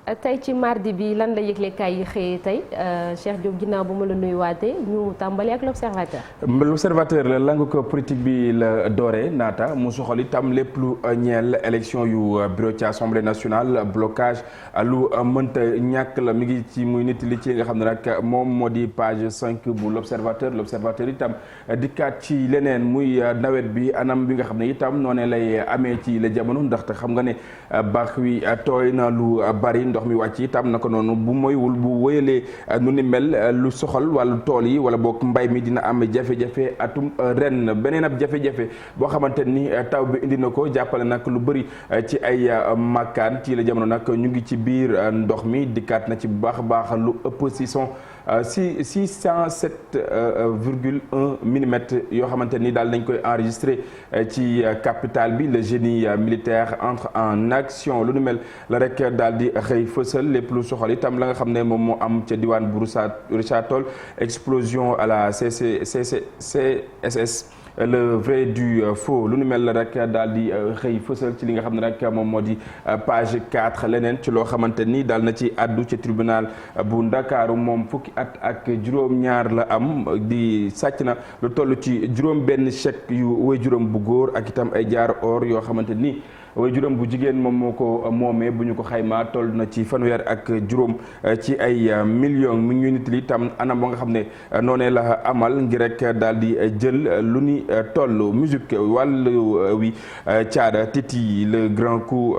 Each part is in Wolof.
tey ci mardi bi lan la yëglekaay yi xëyee tey Cheikh Diop ginnaaw bu ma la nuyuwaatee ñu tàmbali ak l'observateur. l'observateur la lang ko politique bi la dooree naata mu soxal itam lépp lu ñeel élection yu bureau ci assemblée nationale blocage lu mënta ñàkk la mi ngi ci muy nit li ci nga xam ne nag moom moo di page 5 bu l'observateur itam dikkaat ci leneen muy nawet bi anam bi nga xam ne itam noonee lay amee ci la jamono ndaxte xam nga ne baax wi tooy na lu bari. ndox mi wàcc itam naka noonu bu moywul bu wéyalee nu ni mel lu soxal wàllu tool yi wala boog mbay mi dina am jafe-jafe atum ren beneen ab jafe-jafe boo xamante ni taw bi indi na ko jàppale nag lu bëri ci ay makkaan ci la jamono nag ñu ngi ci biir ndox mi dikkaat na ci bu baax a baax lu ëpp 607,1 millimètres yoo xamante ni daal dañ koy enregistré ci capitale bi le génie militaire entre en action lu nu mel la rek daal di xëy fësal lépp lu soxal itam la nga xam ne moom moo am ca diwaan bu Richard Toll explosion à la CSS le vrai du faux lu nu mel la rek daal di xëy fësal ci li nga xam ne rek moom moo di page 4 leneen ci loo xamante ni daal na ci addu ci tribunal bu Ndakaaru moom fukki at ak juróom-ñaar la am di sàcc na lu toll ci juróom benn chèque yu way juróom bu góor ak itam ay jaar or yoo xamante ni way juróom bu jigéen moom moo ko moomee bu ñu ko xaymaa toll na ci fanweer ak juróom ci ay millions mi ngi nit li itam anam ba nga xam ne noonee la amal ngir rek daal di jël lu ni toll musique wàllu wi caada Titi le grand coup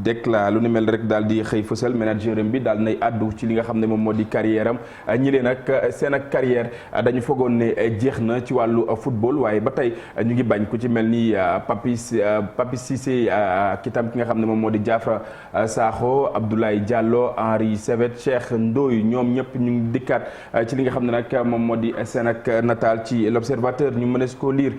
d'éclat lu ni mel rek daal di xëy fësal manager bi daal nay addu ci li nga xam ne moom moo di carrière am ñi leen nag seen ak carrière dañu fogoon ne jeex na ci wàllu football waaye ba tey ñu ngi bañ ku ci mel ni Papis Cissé ak itam ki nga xam ne moom moo di Diafra Sakho Abdoulaye Diallo Henri Sevet Cheikh Ndoye ñoom ñëpp ñu ngi dikkaat ci li nga xam ne nag moom moo di seen ak nataal ci l'observateur ñu mënees koo lire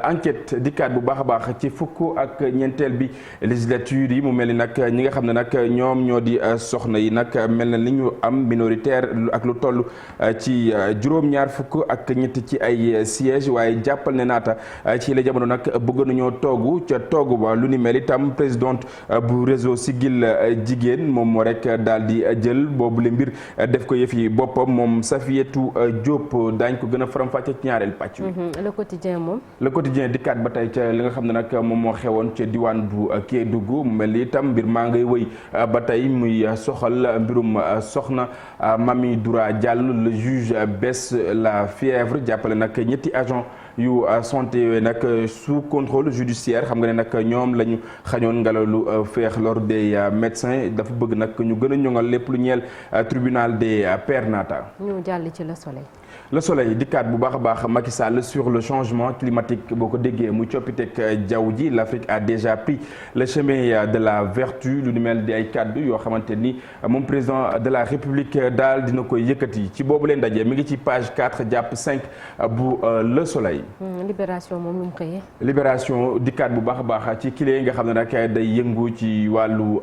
enquête dikkaat bu baax a baax ci fukk ak ñeenteel bi législature yi mu mel ni nag ñi nga xam ne nag ñoom ñoo di soxna yi nag mel na li ñu am minoritaire ak lu toll ci juróom-ñaar fukk ak ñett ci ay siège waaye jàppal ne naata ci la jamono nag bëgg nañoo toogu ca toogu ba lu ni mel itam présidente bu réseau Siggil Jigéen moom moo rek daal di jël boobu le mbir def ko yëf yi boppam moom Safiatou Diop daañ ko gën a faram-fàcce ci ñaareel pàcc wi. le quotidien moom. le quotidien dikkaat ba tey ca li nga xam ne nag moom moo xewoon ca diwaan bu Kédougou mu mel ni itam mbir maa ngay wëy ba tey muy soxal mbirum soxna Mami Doura Diallo le juge baisse la fièvre jàppale nag ñetti agent yu santé yooyu nag sous contrôle judiciaire xam nga ne nag ñoom la ñu xañoon ngelaw lu féex l'ordre des médecins dafa bëgg nag ñu gën a ñoŋal lépp lu ñeel tribunal des pères nata. ñu jàll ci le soleil. le soleil dikkaat bu baax a baax Macky Sall sur le changement climatique boo ko déggee mu coppiteg jaww ji l'Afrique a déjà pris le chemin de la vertu lu ni mel di ay kàddu yoo xamante ni moom président de la République daal dina koy yëkkati ci boobu leen daje mi ngi ci page 4 jàpp 5 bu le soleil. libération moom lu mu xëyee. libération dikkaat bu baax a baax ci kile yi nga xam ne nag day yëngu ci wàllu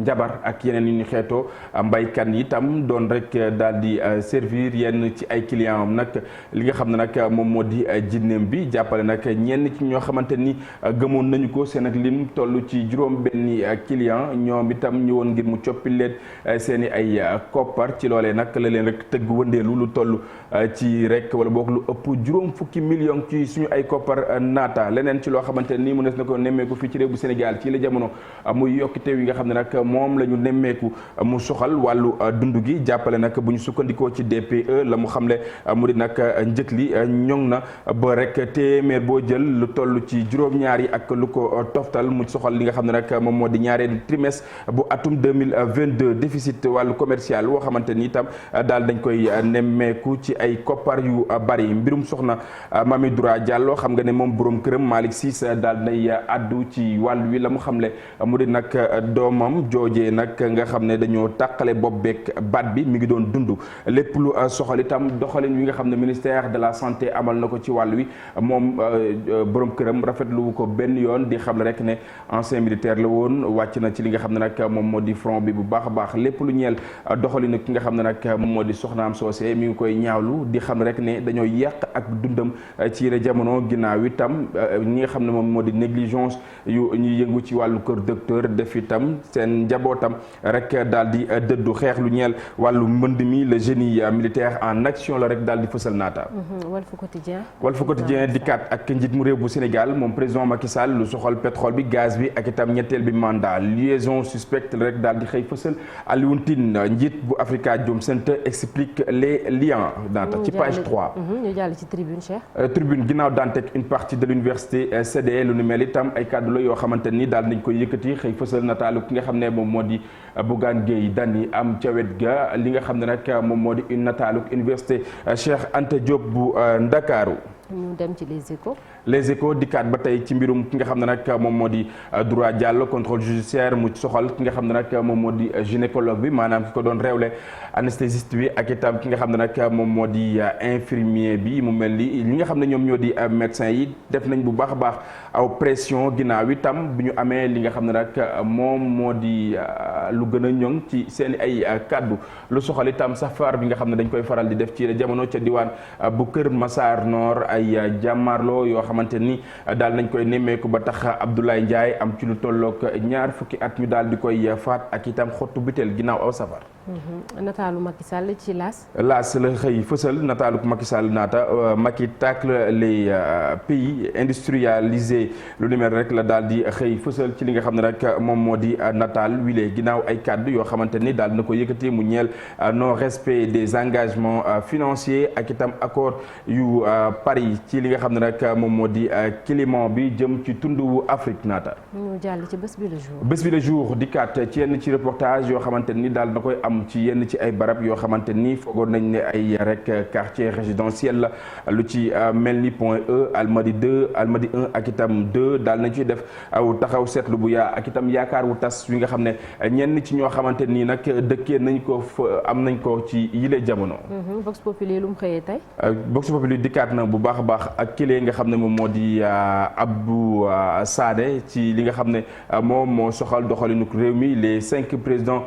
njabar ak yeneen yu ñu xeetoo mbaykan yi tam doon rek daal di servir yenn ci ay client am nag li nga xam ne nag moom moo di jinneem bi jàppale nag ñenn ci ñoo xamante ni gëmoon nañu ko seen ak lim toll ci juróom benni client ñoom itam ñëwoon ngir mu coppi leen seen i ay koppar ci loolee nag la leen rek tëgg wëndeelu lu toll ci rek wala boog lu ëpp juróom fukki million ci suñu ay koppar naata leneen ci loo xamante ni mu nes na ko nemmeeku fii ci réew bu Sénégal ci la jamono muy yokkite yi nga xam ne nag moom la ñu nemmeeku mu soxal wàllu dund gi jàppale nag bu ñu sukkandikoo ci DPE la mu xamle mu di nag njëg li ñoŋ na ba rek téeméer boo jël lu toll ci juróom-ñaar yi ak lu ko toftal mu soxal li nga xam ne nag moom moo di ñaareelu trimestre bu atum 2022 déficit wàllu commercial woo xamante ni itam daal dañ koy nemmeeku ci ay koppar yu bari mbirum soxna Mami Doura Diallo xam nga ne moom borom këram Malick Cissé daal nay addu ci wàll wi la mu xamle mu di nag doomam joojee nag nga xam ne dañoo tàqale bopp beeg baat bi mi ngi doon dund lépp lu soxal itam doxalin wi nga xam ne ministère de la santé amal na ko ci wàll wi moom borom këram rafetlu ko benn yoon di xam rek ne ancien militaire la woon wàcc na ci li nga xam ne nag moom moo di front bi bu baax a baax lépp lu ñeel doxalin ki nga xam ne nag moom moo di soxnaam soosé mi ngi koy ñaawlu di xam rek ne dañoo yàq ak dundam ci yile jamono ginnaaw itam ñi nga xam ne moom moo di négligence yu ñuy yëngu ci wàllu kër docteur def itam seen njabootam rek daal di dëddu xeex lu ñeel wàllu mbënd mi le génie militaire en action la rek daal di fësal naata. Walf Quotidien dikkaat ak njiit mu réew bu Sénégal moom président Macky Sall lu soxal pétrole bi gaz bi ak itam ñetteel bi mandat liaison suspecte la rek daal di xëy fësal Alioune Tine njiit bu Afrikajom Center explique les liens naata ci page 3. ñu jàll ci tribune Cheikh. Tribune ginnaaw daan teg une partie de l'université CDE lu nu mel itam ay kàddu la yoo xamante ni daal nañ koy yëkkati xëy fësal nataalu ki nga xam ne moom moo di Bougane Gueye Dany am ca wet ga li nga xam ne nag moom moo di une nataalu université Cheikh Anta Diop bu Ndakaaru. ñu dem ci les échos dikkaat ba tey ci mbirum ki nga xam ne nag moom moo di droit Diallo contrôle judiciaire mu soxal ki nga xam ne nag moom moo di gynécologue bi maanaam ki ko doon réewle anesthésiste bi ak itam ki nga xam ne nag moom moo di infirmier bi mu mel ni ñi nga xam ne ñoom ñoo di médecins yi def nañ bu baax a baax aw pression ginnaaw itam bi ñu amee li nga xam ne nag moom moo di lu gën a ñoŋ ci seen ay kaddu lu soxal itam safar bi nga xam ne dañ koy faral di def ci jamono ca diwaan bu Kër Massar Nord ay jàmmarloo yoo xamante ni daal nañ koy nemmeeku ba tax Abdoulaye Ndiaye am ci lu tollook 20 at ñu daal di koy faat ak itam xottu butéel ginnaaw aw safar. nataalu Macky Sall ci L'As la xëy fësal nataalu Macky Sall naata Macky tacle les pays industrialisés lu ni mel rek la daal di xëy fësal ci li nga xam ne rek moom moo di nataal wile ginnaaw ay kàddu yoo xamante ni daal na ko yëkkati mu ñeel non respect des engagements financiers ak itam accord yu Paris ci li nga xam ne rek moom moo di climat bi jëm ci tund wu Afrique naata. ñu jàll ci bés bi le jour. bés bi le jour dikkaat ci yenn ci reportage yoo xamante ni daal na koy am ci yenn ci ay barab yoo xamante ni foogoon nañ ne ay rek quartier résidentiel la lu ci mel ni Point E Almadies 2 Almadies 1 ak itam 2 daal nañ ciy def aw taxaw seetlu bu yaa ak itam yaakaar wu tas wi nga xam ne ñenn ci ñoo xamante nii nag dëkkee nañ ko am nañ ko ci yile jamono. Vox Populi lu mu xëyee tey. Vox Populi dikkaat na bu baax a baax ak kile nga xam ne moom moo di Abdou Sané ci li nga xam ne moom moo soxal doxalinu réew mi les 5 présidents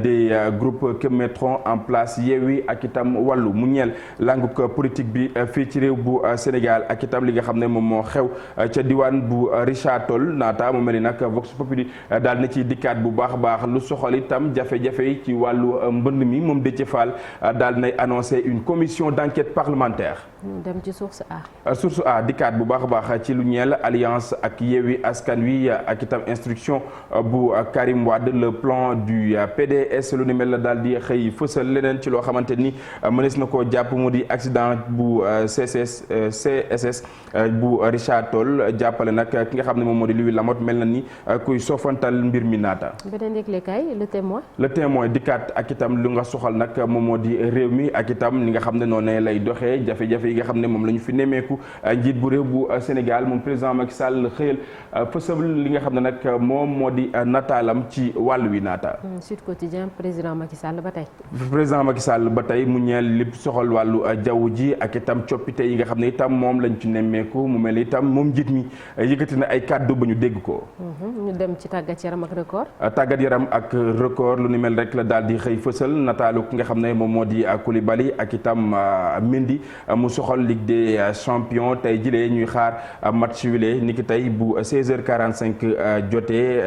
des groupes qui mettront en place Yewwi ak itam wàllu mu ñeel langue politique bi fii ci réew bu Sénégal ak itam li nga xam ne moom moo xew ca diwaan bu Richard Toll naata mu mel ni nag Vox Populi daal na ci dikkaat bu baax a baax lu soxal itam jafe-jafe yi ci wàllu mbënd mi moom Déthié Fall daal nay annoncé une commission d'enquête parlementaire. ñu dem ci source A. source A dikkaat bu baax a baax ci lu ñeel alliance ak Yewwi Askan Wi ak itam instruction bu Karim Wade le plan du PDS lu ni mel la daal di xëy fësal leneen ci loo xamante ni mënees na koo jàpp mu di accident bu CSS bu Richard Toll jàppale nag ki nga xam ne moom moo di Louis Lamotte mel na ni kuy soofantal mbir mi naata. beneen yëglekaay Le Témoin. Le Témoin dikkaat ak itam lu nga soxal nag moom moo di réew mi ak itam li nga xam ne noonu lay doxee jafe-jafe yi nga xam ne moom la ñu fi nemmeeku njiit bu réew bu Sénégal moom président Macky Sall xëyal fësal li nga xam ne nag moom moo di nataalam ci wàll wi naata. Sud Quotidien président Macky Sall ba tey. président Macky Sall ba tey mu ñeel lépp soxal wàllu jaww ji ak itam coppite yi nga xam ne itam moom lañ ci nemmeeku mu mel itam moom njiit mi yëkkati na ay kàddu ba ñu dégg ko. ñu dem ci tàggat yaram ak record. tàggat yaram ak record lu ni mel rek la daal di xëy fësal nataalu ki nga xam ne moom moo di Koulibaly ak itam Mendy mu soxal Ligue des champions tey jilee ñuy xaar match wile niki tey bu 16h45 jotee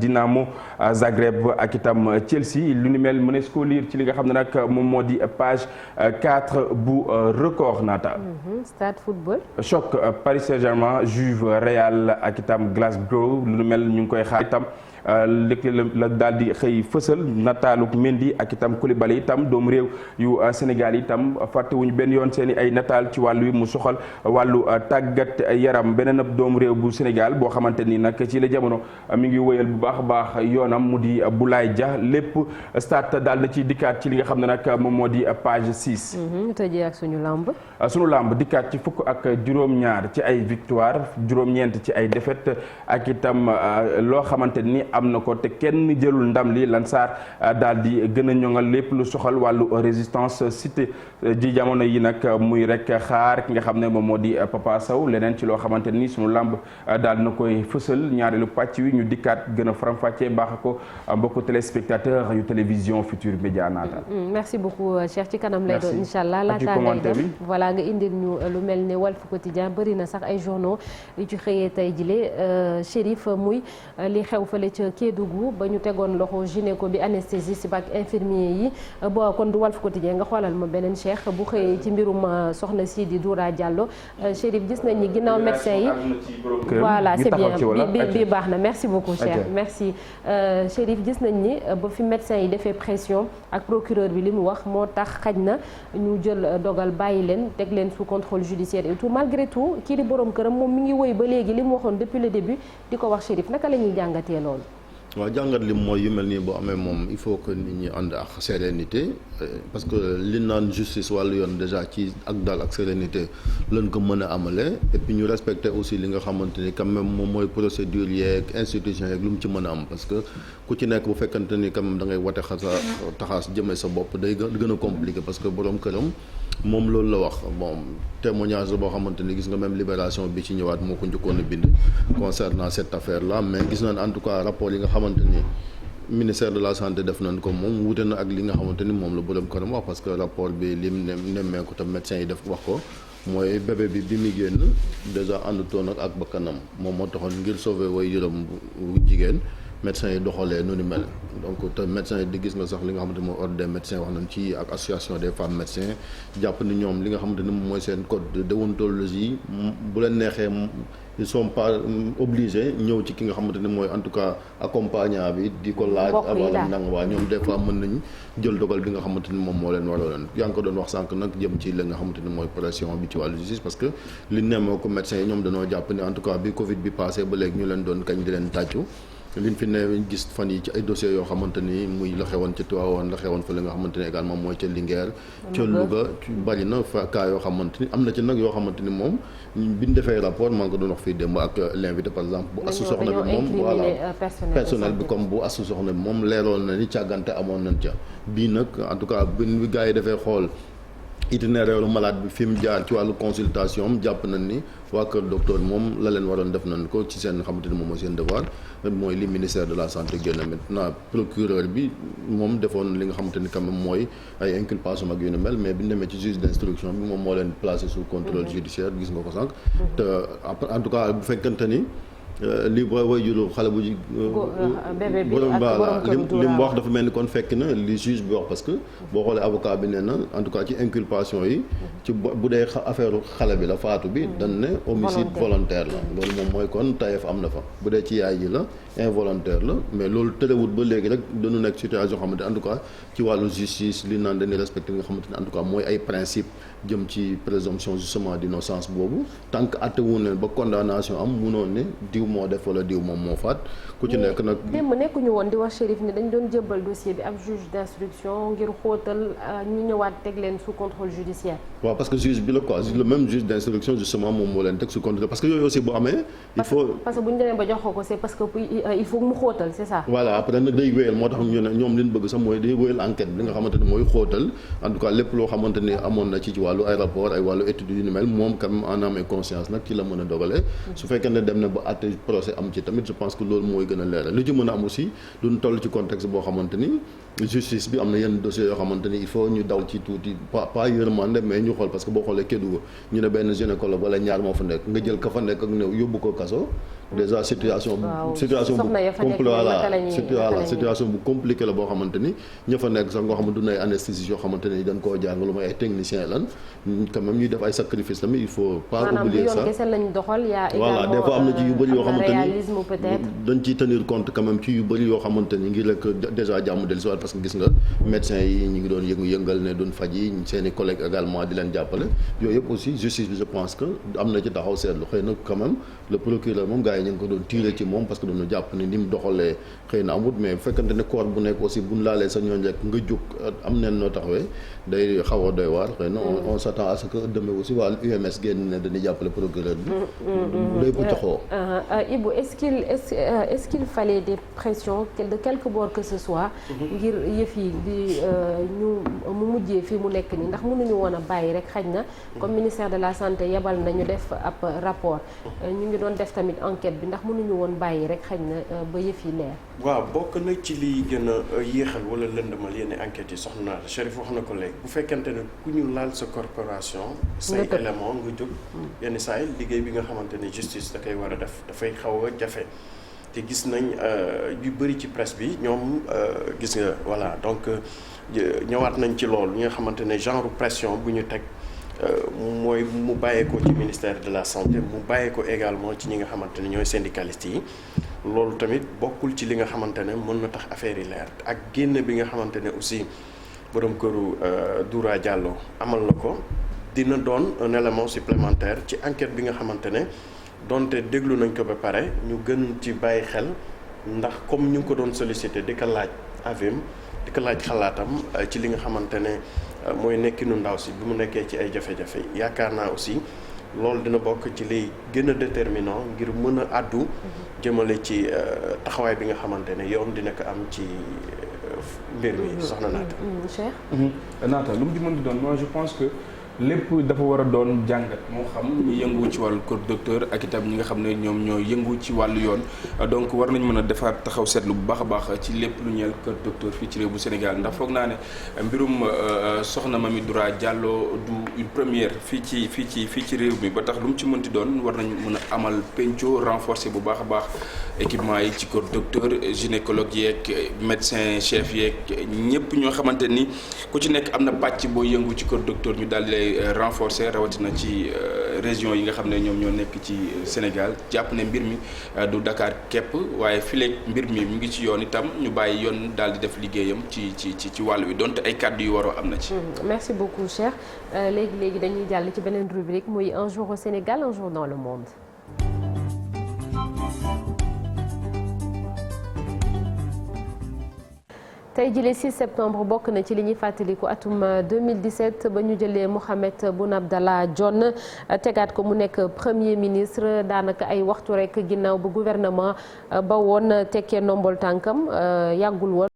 Dinamo Zagreb ak itam Chelsea lu ni mel mënees koo lire ci li nga xam ne nag moom moo di page 4 bu record naata. Stade football. choc Paris Saint-Germain Juve Real ak itam Glasgow lu ni mel ñu ngi koy xaar itam. léegi la daal di xëy fësal nataalu Mendy ak itam Koulibaly itam doomu réew yu Sénégal itam fàttewuñu benn yoon seen i ay nataal ci wàllu wi mu soxal wàllu tàggat yaram beneen ab doomu réew bu Sénégal boo xamante ni nag ci la jamono mi ngi wëyal bu baax a baax yoonam mu di Boulaye Dia lépp stade daal na ci dikkaat ci li nga xam ne nag moom moo di page 6. ñu tëjee ak suñu lamb. suñu lamb dikkaat ci fukk ak juróom-ñaar ci ay victoire juróom-ñeent ci ay défaite ak itam loo xamante ni am na ko te kenn jëlul ndam li Lansar daal di gën a ñoŋal lépp lu soxal wàllu résistance cité ji jamono yi nag muy rek xaar ki nga xam ne moom moo di Papa Sow leneen ci loo xamante ni sunu lamb daal na koy fësal ñaareelu pàcc wi ñu dikkaat gën a faram-fàccee baax ko mbokku téléspectateur yu télévision Futurs Médias naata. merci beaucoup Cheikh ci kanam lay doon incha allah laataa ngay dem voilà nga indil ñu lu mel ne Walf Quotidien bëri na sax ay journaux yu ci xëyee tey jile Chérif muy li xew fële ca Kédougou ba ñu tegoon loxo gynéco bi anesthésiste ba ak infirmier yi boo kon du Walf Quotidien nga xoolal ma beneen Cheikh bu xëyee ci mbirum soxna si di Doura Diallo Chérif gis nañ ni ginnaaw médecin yi voilà c'est bien bi baax na merci beaucoup Cheikh merci Chérif gis nañ ni ba fi médecin yi defee pression ak procureur bi li mu wax moo tax xaj na ñu jël dogal bàyyi leen teg leen sous contrôle judiciaire et tout malgré tout kii di borom këram moom mi ngi woy ba léegi li mu waxoon depuis le début di ko wax Chérif naka la ñuy jàngatee loolu. waaw jàngat li mooy yu mel nii boo amee moom il faut que nit ñi ànd ak sérénité parce que li naan justice wàllu yoon déjà ci ak dal ak sérénité lañ ko mën a amale et puis ñu respecter aussi li nga xamante ni quand même moom mooy procédure yeeg institution yeeg lu mu ci mën a am parce que ku ci nekk bu fekkante ni quand même da ngay wate taxaas jëmee sa bopp day gën a compliqué parce que borom këram moom loolu la wax bon témoignage la boo xamante ni gis nga même Libération bi ci ñëwaat moo ko njëkkoon a bind concernant cette affaire là mais gis nañ en tout cas rapport yi nga xamante ni ministère de la santé def nañ ko moom wute na ak li nga xamante ni moom la borom këram wax parce que rapport bi lim nemmeeku tam médecin yi def wax ko mooy bébé bi muy génn déjà àndutoon ak bakkanam moom moo taxoon ngir sauver way juróom bu jigéen médecins yi doxalee nu ni mel donc te médecins yi di gis nga sax li nga xamante ni mooy ordre des médecins wax nañ ci ak association des femmes médecins jàpp ni ñoom li nga xamante ni mooy seen code de déontologie bu leen neexee ils sont pas obligés ñëw ci ki nga xamante ni mooy en tout cas accompagnant bi di ko laaj wala nang waa ñoom des fois mën nañ jël dogal bi nga xamante ni moom moo leen waraloon yaa ngi ko doon wax sànq nag jëm ci li nga xamante ni mooy pression bi ci wàllu justice parce que li nemmoo ko médecins yi ñoom dañoo jàpp ni en tout cas bi Covid bi passé ba léegi ñu leen doon kañ di leen tàccu liñ fi ne gis fan yi ci ay dossiers yoo xamante ni muy la xewoon ca Tivaouane la xewoon fa li nga xamante ni également mooy ca Linguère ca Louga bari na fa cas yoo xamante ni am na ci nag yoo xamante ni moom biñ defee rapport maa ngi ko doon wax fii démb ak l'invité par exemple bu asu soxna bi moom voilà personnel bi comme bu asu soxna bi moom leeroon na ni càggante amoon nañ ca bii nag en tout cas bi gars yi defee xool itinéraire malade bi fi mu jaar ci wàllu consultation am jàpp nañ ni waa kër docteur moom la leen waroon def nañ ko ci seen xamante ni moom mooy seen devoir mooy li ministère de la santé génn maintenant procureur bi moom defoon li nga xamante ni quand même mooy ay inculpation ak yu ni mel mais bi ñu demee ci juge d'instruction bi moom moo leen placé sous contrôle judiciaire gis nga ko sànq te en tout cas bu fekkante ni li way juru xale bu borom voilà li mu wax dafa mel ni kon fekk na li juge bi wax parce que boo xoolee avocat bi nee na en tout cas ci inculpation yi ci bu dee affaire xale bi la faatu bi dañ ne homicide volontaire la loolu moom mooy kon tayef am na fa bu dee ci yaay ji la involontaire la mais loolu tërëwut ba léegi rek dañu nekk situation xamante en tout cas ci wàllu justice li naan dañuy respecté nga xamante ne en tout cas mooy ay principe jëm ci présomption justement d'innocence boobu tant que atte wu ne ba condamnation am munoon ne diw moo def wala diw moom moo faat ku ci nekk nag démb nekkuñu woon di wax Chérif ni dañ doon jébbal dossier bi ak juge d'instruction ngir xóotal ñu ñëwaat teg leen sous contrôle judiciaire waaw parce que juge bi la quoi le même juge d'instruction justement moom moo leen teg sous contrôle parce que yooyu aussi bu amee il faut parce que bu ñu demee ba jox ko c'est parce que il faut mu xóotal c'est ça voilà après nag day wéyal moo tax ñu ne ñoom li ñu bëgg sax mooy day wéyal enquête bi nga xamante ni mooy xóotal en tout cas lépp loo xamante ni amoon na ci wàllu ay rapport ay wàllu études yu ni mel moom quand même en âme et conscience nag ci la mën a dogalee su fekkee ne dem na ba àtte procès am ci tamit je pense que loolu mooy gën a leeral li ci mën a am aussi duñ toll ci contexte boo xamante ni justice bi am na yenn dossiers yoo xamante ni il faut ñu daw ci tuuti pas yërmande mais ñu xool parce que boo xoolee Kédougou ñu ne benn gynécologue wala ñaar moo fa nekk nga jël ka fa nekk ak néew yóbbu ko kaso déjà situation bu compliqué la boo xamante ni ña fa nekk sax nga xam ne du nay anesthésiste yoo xamante ni dañ koo jàng lu may ay technicien lan quand même ñuy def ay sacrifice tamit il faut pas oublier ça voilà des fois am na ci yu bëri yoo xamante ni dañ ciy tenir compte quand même ci yu bëri yoo xamante ni ngir rek déjà jàmm dellu si waat parce que gis nga médecins yi ñu ngi doon yëngal ne duñ faj yi seen i collègues également di leen jàppale yooyu yëpp aussi justice bi je pense que am na ci taxaw seetlu xëy na quand même le procureur moom gars yi ñu ngi ko doon tirer ci moom parce que dañu jàpp ni mu doxalee xëy na amut mais bu fekkante ne corps bu nekk aussi buñ laalee sa ñoo njëkk nga jóg am neen noo taxawee day xaw a doy waar xëy na on s'attend à ce que demain aussi waa UMS génn ne dañuy jàppale procureur bi day bu taxoo Ibou est-ce qu'il fallait des pressions de quelque bord que ce soit ngir yëf yi di mu mujjee fii mu nekk nii ndax mënuñu woon a bàyyi rek xaj na comme ministère de la santé yebal nañu def ab rapport ñu ngi doon def tamit enquête bi ndax mënuñu woon bàyyi rek xaj na ba yëf yi leer. waaw bokk na ci liy gën a yéexal wala lëndëmal yenn enquêtes yi soxna naa Chérif wax na ko léegi bu fekkente ne ku ñu laal sa corporation say élément nga jóg yenn saa yi liggéey bi nga xamante ne justice da koy war a def dafay xaw a jafe te gis nañ yu bëri ci presse bi ñoom gis nga voilà donc ñëwaat nañ ci loolu ñi nga xamante ne genre pression bu ñu teg mooy mu bàyyeekoo ci ministère de la santé mu bàyyeekoo également ci ñi nga xamante ne ñooy syndicalistes yi loolu tamit bokkul ci li nga xamante ne mën na tax affaire yi leer ak génn bi nga xamante ne aussi borom këru Doura Diallo amal na ko dina doon un élément supplémentaire ci enquête bi nga xamante ne donte déglu nañ ko ba pare ñu gën ci bàyyi xel ndax comme ñu ngi ko doon sollicité di ko laaj avim di ko laaj xalaatam ci li nga xamante ne mooy nekkinu ndaw si bi mu nekkee ci ay jafe-jafe yaakaar naa aussi loolu dina bokk ci liy gën a déterminant ngir mën a àddu jëmale ci taxawaay bi nga xamante ne yoon dina ko am ci mbir mi soxna Naata. Cheikh. Naata lu mu di mën di doon moi je pense que lépp dafa war a doon jàngat moo xam ñu yëngu ci wàllu kër docteur ak itam ñi nga xam ne ñoom ñoo yëngu ci wàllu yoon donc war nañ mën a defaat taxaw seetlu bu baax a baax ci lépp lu ñeel kër docteur fii ci réew bu Sénégal ndax foog naa ne mbirum soxna Mamy Doura Diallo du une première fii ci réew mi ba tax lu mu ci mënti doon war nañ mën a amal penco renforcer bu baax a baax équipement yi ci kër docteur gynécologue yeeg médecin chef yeeg ñëpp ñoo xamante ni ku ci nekk am na pàcc boo yëngu ci kër docteur ñu daal di renforcer rawatina ci région yi nga xam ne ñoom ñoo nekk ci Sénégal jàpp ne mbir mi du Dakar képp waaye fileeg mbir mi mu ngi ci yoon itam ñu bàyyi yoon daal di def liggéeyam ci wàll wi donte ay kàddu yu waroo am na ci. Merci beaucoup Cheikh léegi dañuy jàll ci beneen rubrique muy un jour au Sénégal un jour dans le monde. tey jii le 6 septembre bokk na ci li ñuy fàttaliku atum 2017 ba ñu jëlee Mohamed Boun Abdallah Dionne tegaat ko mu nekk premier ministre daanaka ay waxtu rek ginnaaw ba gouvernement ba woon tekkee ndombol tànkam yàggul woon.